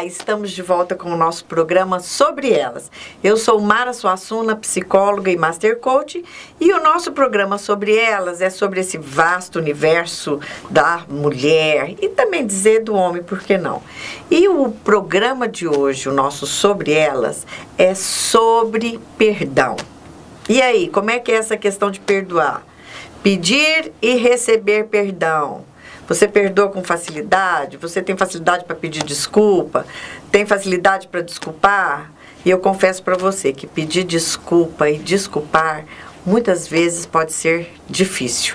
estamos de volta com o nosso programa Sobre Elas. Eu sou Mara Suassuna, psicóloga e Master Coach, e o nosso programa Sobre Elas é sobre esse vasto universo da mulher e também dizer do homem, por que não? E o programa de hoje, o nosso Sobre Elas, é sobre perdão. E aí, como é que é essa questão de perdoar? Pedir e receber perdão. Você perdoa com facilidade? Você tem facilidade para pedir desculpa? Tem facilidade para desculpar? E eu confesso para você que pedir desculpa e desculpar muitas vezes pode ser difícil.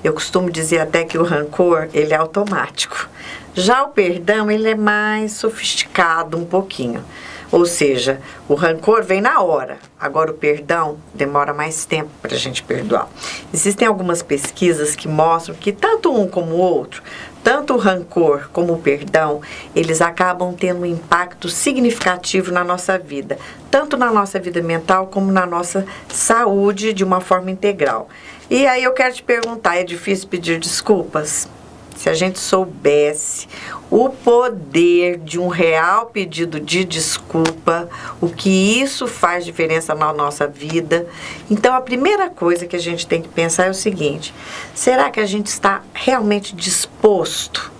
Eu costumo dizer até que o rancor, ele é automático. Já o perdão, ele é mais sofisticado um pouquinho. Ou seja, o rancor vem na hora. Agora o perdão demora mais tempo para a gente perdoar. Existem algumas pesquisas que mostram que tanto um como o outro, tanto o rancor como o perdão, eles acabam tendo um impacto significativo na nossa vida. Tanto na nossa vida mental como na nossa saúde de uma forma integral. E aí eu quero te perguntar, é difícil pedir desculpas? Se a gente soubesse o poder de um real pedido de desculpa, o que isso faz diferença na nossa vida. Então, a primeira coisa que a gente tem que pensar é o seguinte: será que a gente está realmente disposto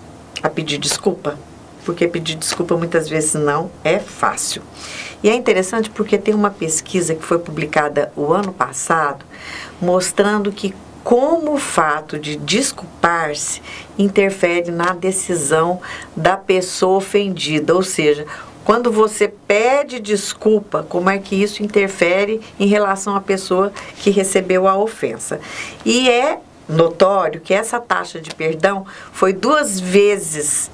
a pedir desculpa? Porque pedir desculpa muitas vezes não é fácil. E é interessante porque tem uma pesquisa que foi publicada o ano passado, mostrando que como o fato de desculpar-se interfere na decisão da pessoa ofendida. Ou seja, quando você pede desculpa, como é que isso interfere em relação à pessoa que recebeu a ofensa. E é notório que essa taxa de perdão foi 2,5 vezes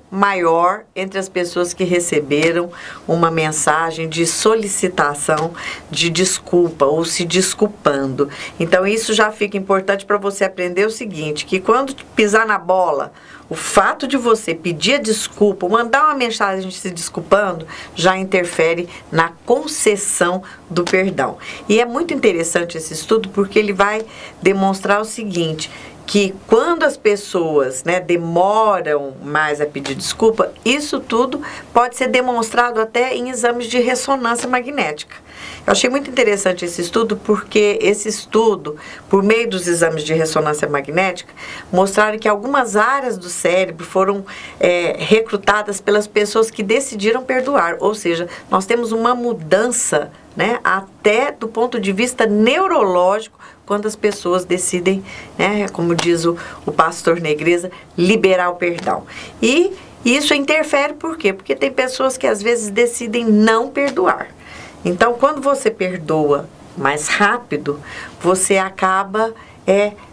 maior entre as pessoas que receberam uma mensagem de solicitação de desculpa ou se desculpando. Então isso já fica importante para você aprender o seguinte, que quando pisar na bola, o fato de você pedir desculpa, mandar uma mensagem se desculpando, já interfere na concessão do perdão. E é muito interessante esse estudo porque ele vai demonstrar o seguinte, que quando as pessoas, demoram mais a pedir desculpa, isso tudo pode ser demonstrado até em exames de ressonância magnética. Eu achei muito interessante esse estudo porque esse estudo, por meio dos exames de ressonância magnética, mostraram que algumas áreas do cérebro foram recrutadas pelas pessoas que decidiram perdoar. Ou seja, nós temos uma mudança, até do ponto de vista neurológico, quando as pessoas decidem, como diz o pastor Negreza, liberar o perdão. E isso interfere por quê? Porque tem pessoas que às vezes decidem não perdoar. Então, quando você perdoa mais rápido, você acaba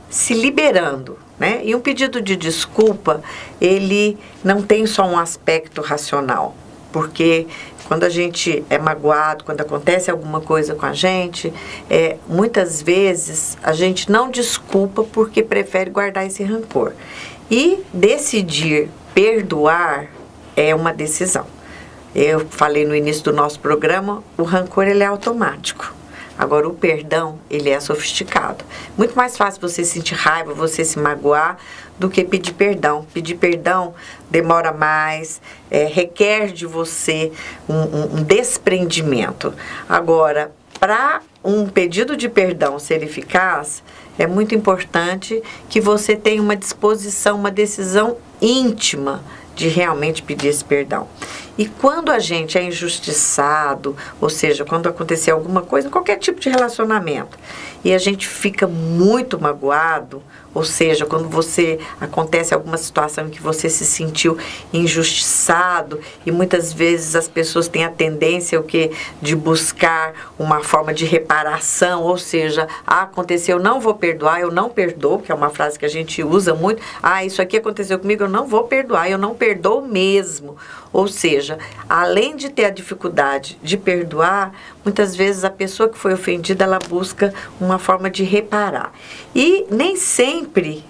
se liberando, E um pedido de desculpa, ele não tem só um aspecto racional, porque quando a gente é magoado, quando acontece alguma coisa com a gente, muitas vezes a gente não desculpa porque prefere guardar esse rancor. E decidir perdoar é uma decisão. Eu falei no início do nosso programa, o rancor ele é automático. Agora, o perdão, ele é sofisticado. Muito mais fácil você sentir raiva, você se magoar, do que pedir perdão. Pedir perdão demora mais, requer de você um desprendimento. Agora, para um pedido de perdão ser eficaz, é muito importante que você tenha uma disposição, uma decisão íntima de realmente pedir esse perdão. E quando a gente é injustiçado, ou seja, quando acontecer alguma coisa, qualquer tipo de relacionamento, e a gente fica muito magoado, ou seja, quando acontece alguma situação em que você se sentiu injustiçado, e muitas vezes as pessoas têm a tendência de buscar uma forma de reparação, ou seja, aconteceu, eu não vou perdoar, eu não perdoo, que é uma frase que a gente usa muito, isso aqui aconteceu comigo, eu não vou perdoar, eu não perdoo mesmo. Ou seja, além de ter a dificuldade de perdoar, muitas vezes a pessoa que foi ofendida, ela busca uma forma de reparar. E nem sempre,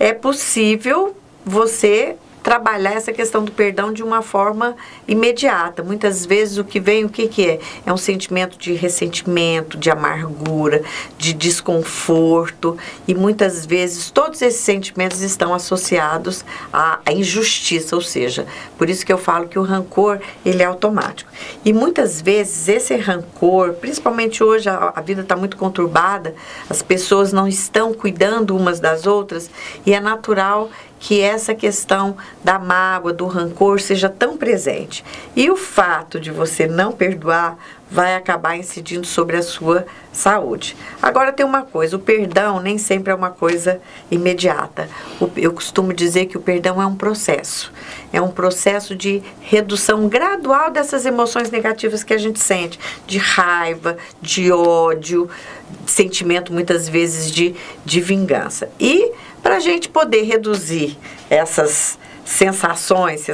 é possível você trabalhar essa questão do perdão de uma forma imediata. Muitas vezes o que vem, o que é? É um sentimento de ressentimento, de amargura, de desconforto, e muitas vezes todos esses sentimentos estão associados à injustiça, ou seja, por isso que eu falo que o rancor, ele é automático. E muitas vezes esse rancor, principalmente hoje a vida está muito conturbada, as pessoas não estão cuidando umas das outras, e é natural que essa questão da mágoa, do rancor seja tão presente. E o fato de você não perdoar vai acabar incidindo sobre a sua saúde. Agora tem uma coisa, o perdão nem sempre é uma coisa imediata. Eu costumo dizer que o perdão é um processo. É um processo de redução gradual dessas emoções negativas que a gente sente, de raiva, de ódio, sentimento muitas vezes de vingança. E para a gente poder reduzir essas sensações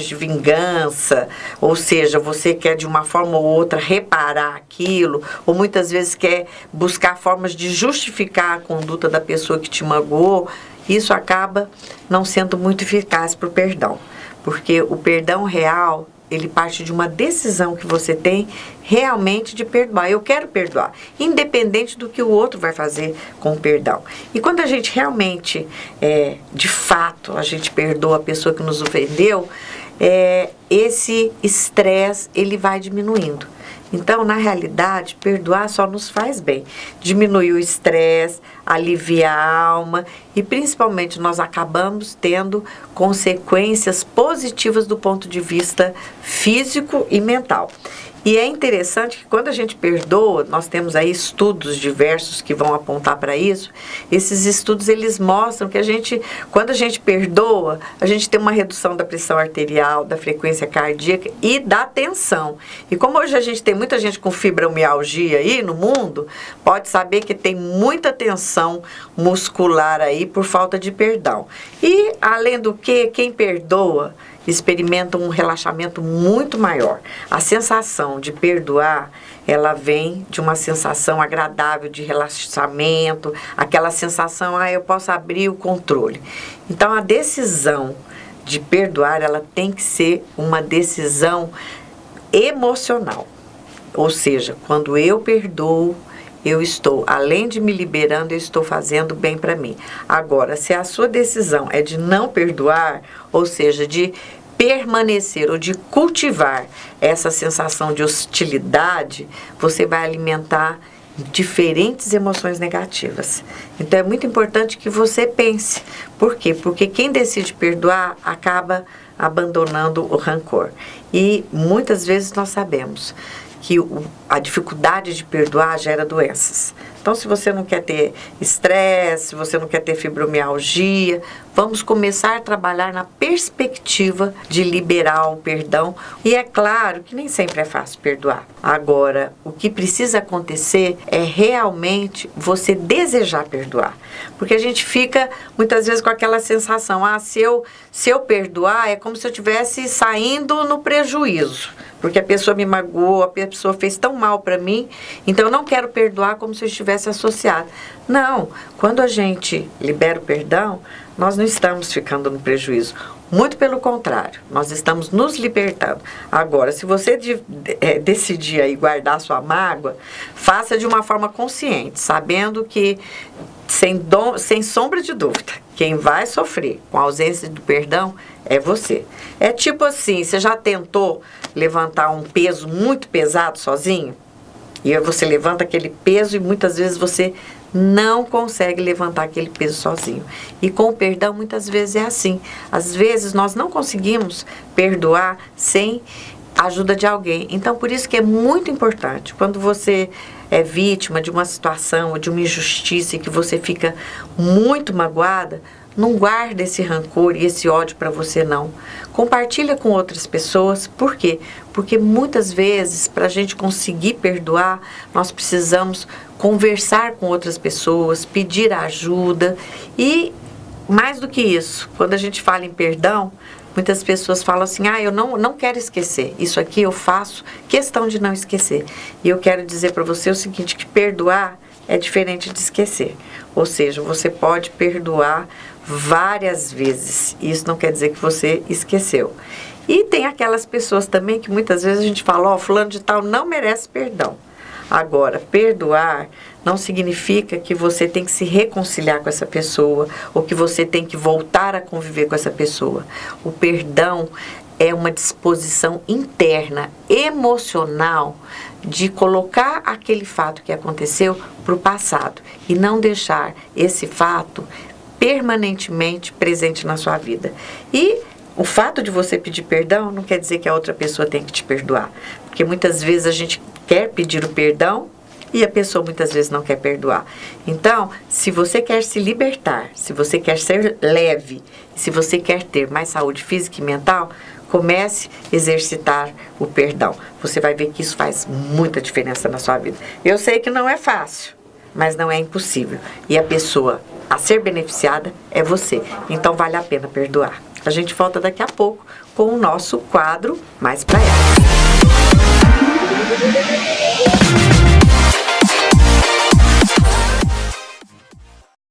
de vingança, ou seja, você quer de uma forma ou outra reparar aquilo, ou muitas vezes quer buscar formas de justificar a conduta da pessoa que te magoou, isso acaba não sendo muito eficaz para o perdão, porque o perdão real, ele parte de uma decisão que você tem realmente de perdoar. Eu quero perdoar, independente do que o outro vai fazer com o perdão. E quando a gente realmente, de fato, a gente perdoa a pessoa que nos ofendeu, esse estresse, ele vai diminuindo. Então, na realidade, perdoar só nos faz bem. Diminui o estresse, alivia a alma e, principalmente, nós acabamos tendo consequências positivas do ponto de vista físico e mental. E é interessante que quando a gente perdoa, nós temos aí estudos diversos que vão apontar para isso. Esses estudos, eles mostram que quando a gente perdoa, a gente tem uma redução da pressão arterial, da frequência cardíaca e da tensão. E como hoje a gente tem muita gente com fibromialgia aí no mundo, pode saber que tem muita tensão muscular aí por falta de perdão. E, além do que, quem perdoa experimenta um relaxamento muito maior. A sensação de perdoar, ela vem de uma sensação agradável de relaxamento, aquela sensação, eu posso abrir o controle. Então, a decisão de perdoar, ela tem que ser uma decisão emocional. Ou seja, quando eu perdoo, eu estou, além de me liberando, eu estou fazendo bem para mim. Agora, se a sua decisão é de não perdoar, ou seja, de permanecer ou de cultivar essa sensação de hostilidade, você vai alimentar diferentes emoções negativas. Então, é muito importante que você pense. Por quê? Porque quem decide perdoar acaba abandonando o rancor. E muitas vezes nós sabemos que a dificuldade de perdoar gera doenças. Então, se você não quer ter estresse, se você não quer ter fibromialgia, vamos começar a trabalhar na perspectiva de liberar o perdão. E é claro que nem sempre é fácil perdoar. Agora, o que precisa acontecer é realmente você desejar perdoar. Porque a gente fica muitas vezes com aquela sensação, se eu perdoar, é como se eu estivesse saindo no prejuízo. Porque a pessoa me magoou, a pessoa fez tão mal para mim, então eu não quero perdoar como se eu estivesse associado. Não, quando a gente libera o perdão, nós não estamos ficando no prejuízo. Muito pelo contrário, nós estamos nos libertando. Agora, se você decidir aí guardar sua mágoa, faça de uma forma consciente, sabendo que, sem sombra de dúvida, quem vai sofrer com a ausência do perdão é você. É tipo assim, você já tentou levantar um peso muito pesado sozinho? E aí você levanta aquele peso e muitas vezes você não consegue levantar aquele peso sozinho. E com o perdão, muitas vezes é assim. Às vezes nós não conseguimos perdoar sem a ajuda de alguém. Então, por isso que é muito importante, quando você é vítima de uma situação ou de uma injustiça e que você fica muito magoada, não guarda esse rancor e esse ódio para você, não. Compartilha com outras pessoas. Por quê? Porque muitas vezes, para a gente conseguir perdoar, nós precisamos conversar com outras pessoas, pedir ajuda. E, mais do que isso, quando a gente fala em perdão, muitas pessoas falam assim, eu não quero esquecer. Isso aqui eu faço questão de não esquecer. E eu quero dizer para você o seguinte, que perdoar é diferente de esquecer. Ou seja, você pode perdoar várias vezes. Isso não quer dizer que você esqueceu. E tem aquelas pessoas também que muitas vezes a gente fala, ó, fulano de tal não merece perdão. Agora, perdoar não significa que você tem que se reconciliar com essa pessoa ou que você tem que voltar a conviver com essa pessoa. O perdão é uma disposição interna, emocional, de colocar aquele fato que aconteceu para o passado e não deixar esse fato permanentemente presente na sua vida. E o fato de você pedir perdão não quer dizer que a outra pessoa tem que te perdoar. Porque muitas vezes a gente quer pedir o perdão e a pessoa muitas vezes não quer perdoar. Então, se você quer se libertar, se você quer ser leve, se você quer ter mais saúde física e mental, comece a exercitar o perdão. Você vai ver que isso faz muita diferença na sua vida. Eu sei que não é fácil, mas não é impossível. E a pessoa a ser beneficiada é você. Então, vale a pena perdoar. A gente volta daqui a pouco com o nosso quadro Mais Pra Elas.